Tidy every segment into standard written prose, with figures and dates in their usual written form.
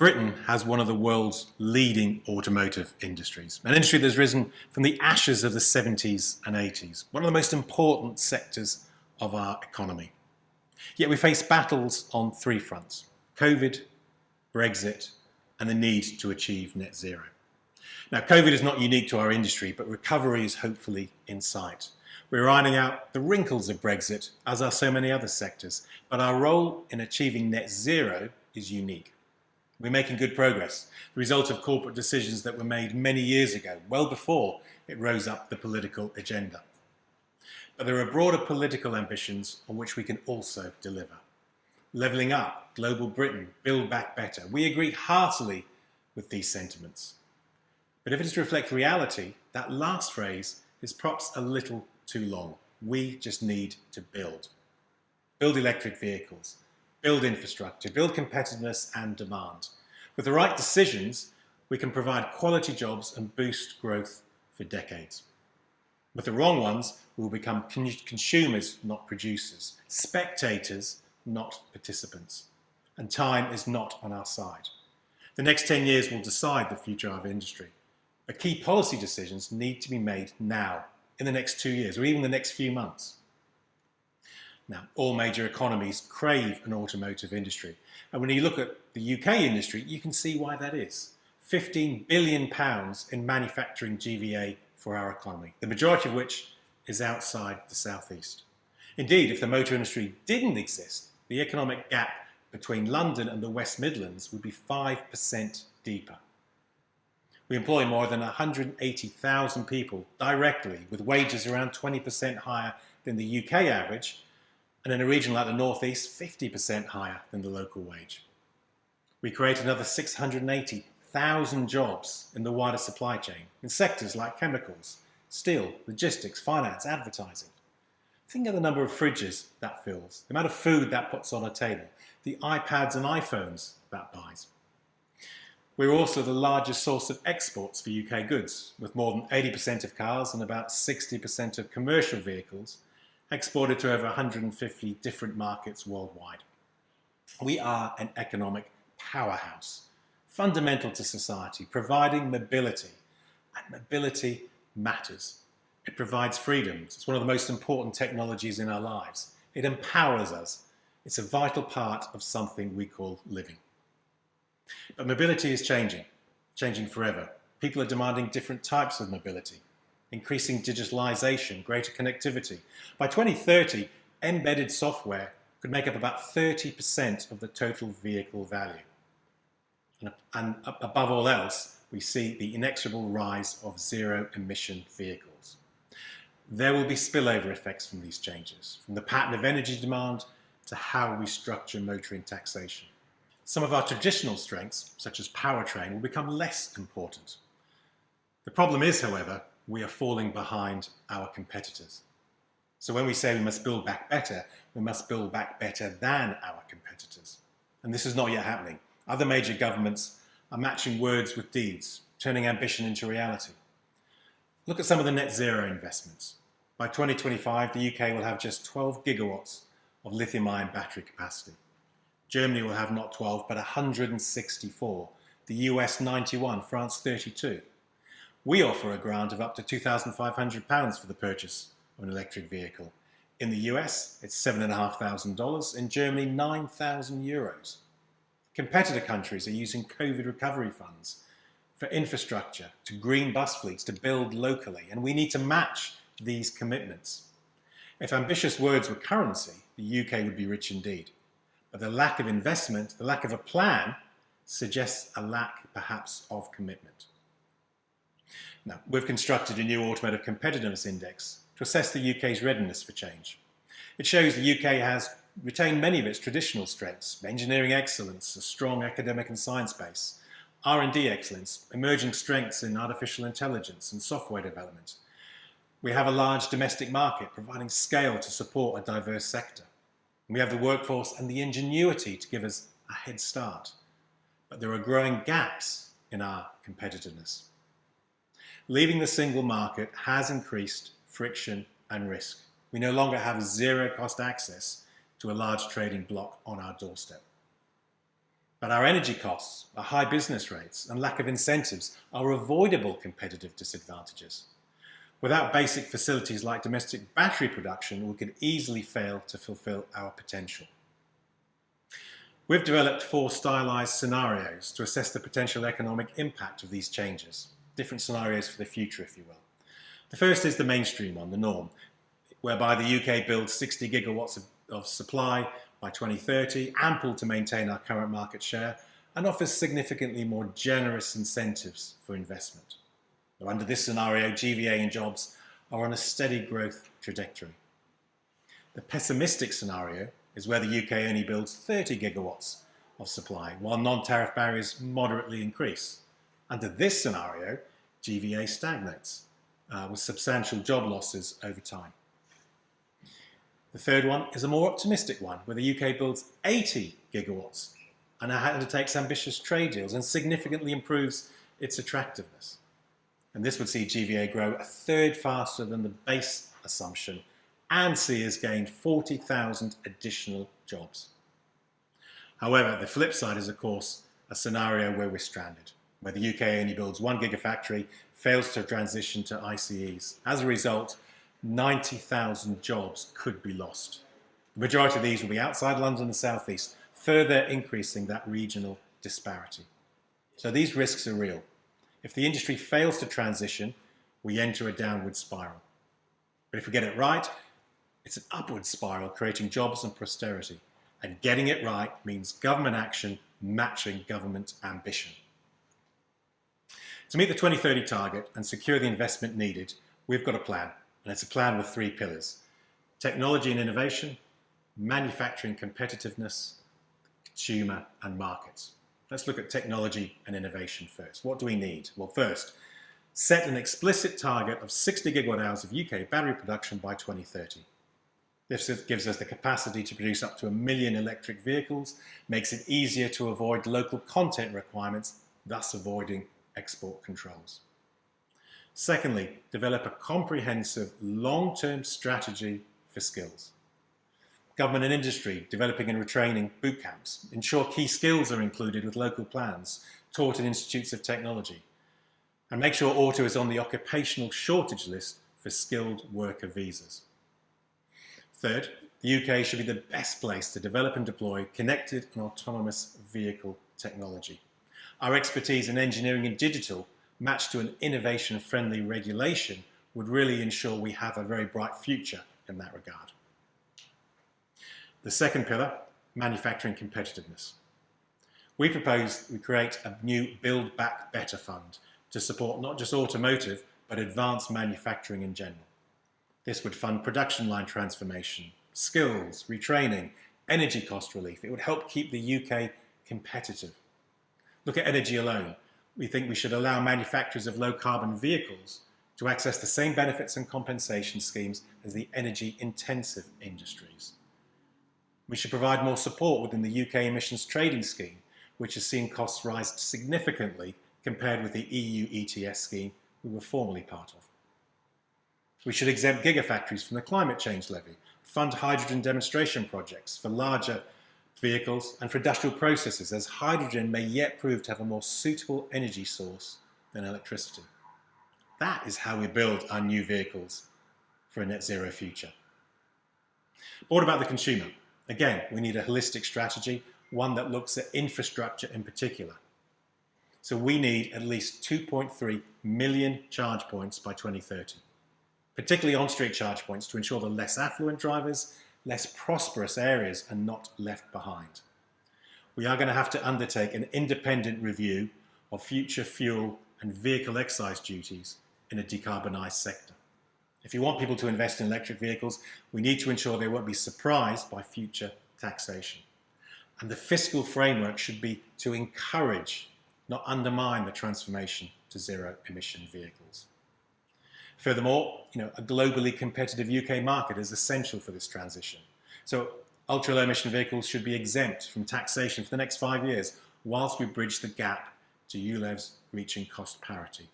Britain has one of the world's leading automotive industries, an industry that's risen from the ashes of the 70s and 80s, one of the most important sectors of our economy. Yet we face battles on three fronts: COVID, Brexit, and the need to achieve net zero. Now, COVID is not unique to our industry, but recovery is hopefully in sight. We're ironing out the wrinkles of Brexit, as are so many other sectors, but our role in achieving net zero is unique. We're making good progress, the result of corporate decisions that were made many years ago, well before it rose up the political agenda. But there are broader political ambitions on which we can also deliver. Levelling up, global Britain, build back better. We agree heartily with these sentiments. But if it is to reflect reality, that last phrase is perhaps a little too long. We just need to build. Build electric vehicles, build infrastructure, build competitiveness and demand. With the right decisions, we can provide quality jobs and boost growth for decades. With the wrong ones, we will become consumers, not producers, spectators, not participants. And time is not on our side. The next 10 years will decide the future of our industry. But key policy decisions need to be made now, in the next 2 years, or even the next few months. Now, all major economies crave an automotive industry. And when you look at the UK industry, you can see why that is. £15 billion in manufacturing GVA for our economy, the majority of which is outside the southeast. Indeed, if the motor industry didn't exist, the economic gap between London and the West Midlands would be 5% deeper. We employ more than 180,000 people directly, with wages around 20% higher than the UK average, and in a region like the North East, 50% higher than the local wage. We create another 680,000 jobs in the wider supply chain, in sectors like chemicals, steel, logistics, finance, advertising. Think of the number of fridges that fills, the amount of food that puts on a table, the iPads and iPhones that buys. We're also the largest source of exports for UK goods, with more than 80% of cars and about 60% of commercial vehicles exported to over 150 different markets worldwide. We are an economic powerhouse, fundamental to society, providing mobility. And mobility matters. It provides freedoms. It's one of the most important technologies in our lives. It empowers us. It's a vital part of something we call living. But mobility is changing forever. People are demanding different types of mobility. Increasing digitalization, greater connectivity. By 2030, embedded software could make up about 30% of the total vehicle value. And above all else, we see the inexorable rise of zero-emission vehicles. There will be spillover effects from these changes, from the pattern of energy demand to how we structure motoring taxation. Some of our traditional strengths, such as powertrain, will become less important. The problem is, however, we are falling behind our competitors. So when we say we must build back better, we must build back better than our competitors. And this is not yet happening. Other major governments are matching words with deeds, turning ambition into reality. Look at some of the net zero investments. By 2025, the UK will have just 12 gigawatts of lithium-ion battery capacity. Germany will have not 12, but 164. The US 91, France 32. We offer a grant of up to £2,500 for the purchase of an electric vehicle. In the US, it's $7,500. In Germany, €9,000. Competitor countries are using COVID recovery funds for infrastructure, to green bus fleets, to build locally, and we need to match these commitments. If ambitious words were currency, the UK would be rich indeed. But the lack of investment, the lack of a plan, suggests a lack, perhaps, of commitment. Now, we've constructed a new Automotive Competitiveness Index to assess the UK's readiness for change. It shows the UK has retained many of its traditional strengths: engineering excellence, a strong academic and science base, R&D excellence, emerging strengths in artificial intelligence and software development. We have a large domestic market, providing scale to support a diverse sector. We have the workforce and the ingenuity to give us a head start. But there are growing gaps in our competitiveness. Leaving the single market has increased friction and risk. We no longer have zero-cost access to a large trading bloc on our doorstep. But our energy costs, our high business rates, and lack of incentives are avoidable competitive disadvantages. Without basic facilities like domestic battery production, we could easily fail to fulfill our potential. We've developed 4 stylized scenarios to assess the potential economic impact of these changes. Different scenarios for the future, if you will. The first is the mainstream one, the norm, whereby the UK builds 60 gigawatts of supply by 2030, ample to maintain our current market share, and offers significantly more generous incentives for investment. Now, under this scenario, GVA and jobs are on a steady growth trajectory. The pessimistic scenario is where the UK only builds 30 gigawatts of supply, while non-tariff barriers moderately increase. Under this scenario, GVA stagnates, with substantial job losses over time. The third one is a more optimistic one, where the UK builds 80 gigawatts and undertakes ambitious trade deals and significantly improves its attractiveness. And this would see GVA grow a third faster than the base assumption and see us gain 40,000 additional jobs. However, the flip side is, of course, a scenario where we're stranded, where the UK only builds 1 gigafactory, fails to transition to ICEs. As a result, 90,000 jobs could be lost. The majority of these will be outside London and the South East, further increasing that regional disparity. So these risks are real. If the industry fails to transition, we enter a downward spiral. But if we get it right, it's an upward spiral, creating jobs and prosperity. And getting it right means government action matching government ambition. To meet the 2030 target and secure the investment needed, we've got a plan. And it's a plan with 3 pillars: technology and innovation, manufacturing competitiveness, consumer and markets. Let's look at technology and innovation first. What do we need? Well, first, set an explicit target of 60 gigawatt hours of UK battery production by 2030. This gives us the capacity to produce up to 1 million electric vehicles, makes it easier to avoid local content requirements, thus avoiding export controls. Secondly, develop a comprehensive long-term strategy for skills. Government and industry developing and retraining boot camps. Ensure key skills are included with local plans, taught in institutes of technology. And make sure auto is on the occupational shortage list for skilled worker visas. Third, the UK should be the best place to develop and deploy connected and autonomous vehicle technology. Our expertise in engineering and digital, matched to an innovation-friendly regulation, would really ensure we have a very bright future in that regard. The second pillar, manufacturing competitiveness. We propose we create a new Build Back Better fund to support not just automotive, but advanced manufacturing in general. This would fund production line transformation, skills, retraining, energy cost relief. It would help keep the UK competitive. Look at energy alone. We think we should allow manufacturers of low-carbon vehicles to access the same benefits and compensation schemes as the energy-intensive industries. We should provide more support within the UK emissions trading scheme, which has seen costs rise significantly compared with the EU ETS scheme we were formerly part of. We should exempt gigafactories from the climate change levy, fund hydrogen demonstration projects for larger vehicles and for industrial processes, as hydrogen may yet prove to have a more suitable energy source than electricity. That is how we build our new vehicles for a net zero future. But what about the consumer? Again, we need a holistic strategy, one that looks at infrastructure in particular. So we need at least 2.3 million charge points by 2030, particularly on-street charge points to ensure the less affluent drivers, less prosperous areas are not left behind. We are going to have to undertake an independent review of future fuel and vehicle excise duties in a decarbonised sector. If you want people to invest in electric vehicles, we need to ensure they won't be surprised by future taxation. And the fiscal framework should be to encourage, not undermine, the transformation to zero-emission vehicles. Furthermore, a globally competitive UK market is essential for this transition. So ultra-low emission vehicles should be exempt from taxation for the next 5 years, whilst we bridge the gap to ULEVs reaching cost parity.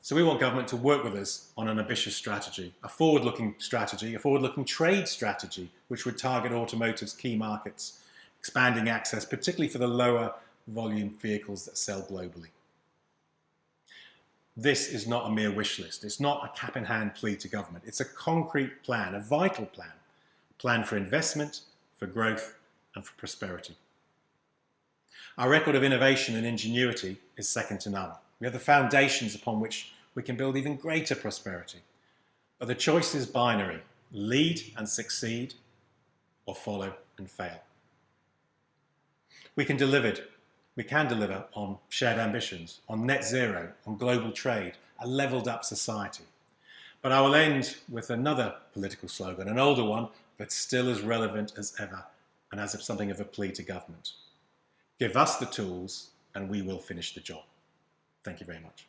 So we want government to work with us on an ambitious strategy, a forward-looking trade strategy, which would target automotive's key markets, expanding access, particularly for the lower volume vehicles that sell globally. This is not a mere wish list. It's not a cap-in-hand plea to government. It's a concrete plan, a vital plan, a plan for investment, for growth, and for prosperity. Our record of innovation and ingenuity is second to none. We have the foundations upon which we can build even greater prosperity. But the choice is binary: lead and succeed, or follow and fail. We can deliver on shared ambitions, on net zero, on global trade, a levelled up society. But I will end with another political slogan, an older one, but still as relevant as ever, and as of something of a plea to government. Give us the tools and we will finish the job. Thank you very much.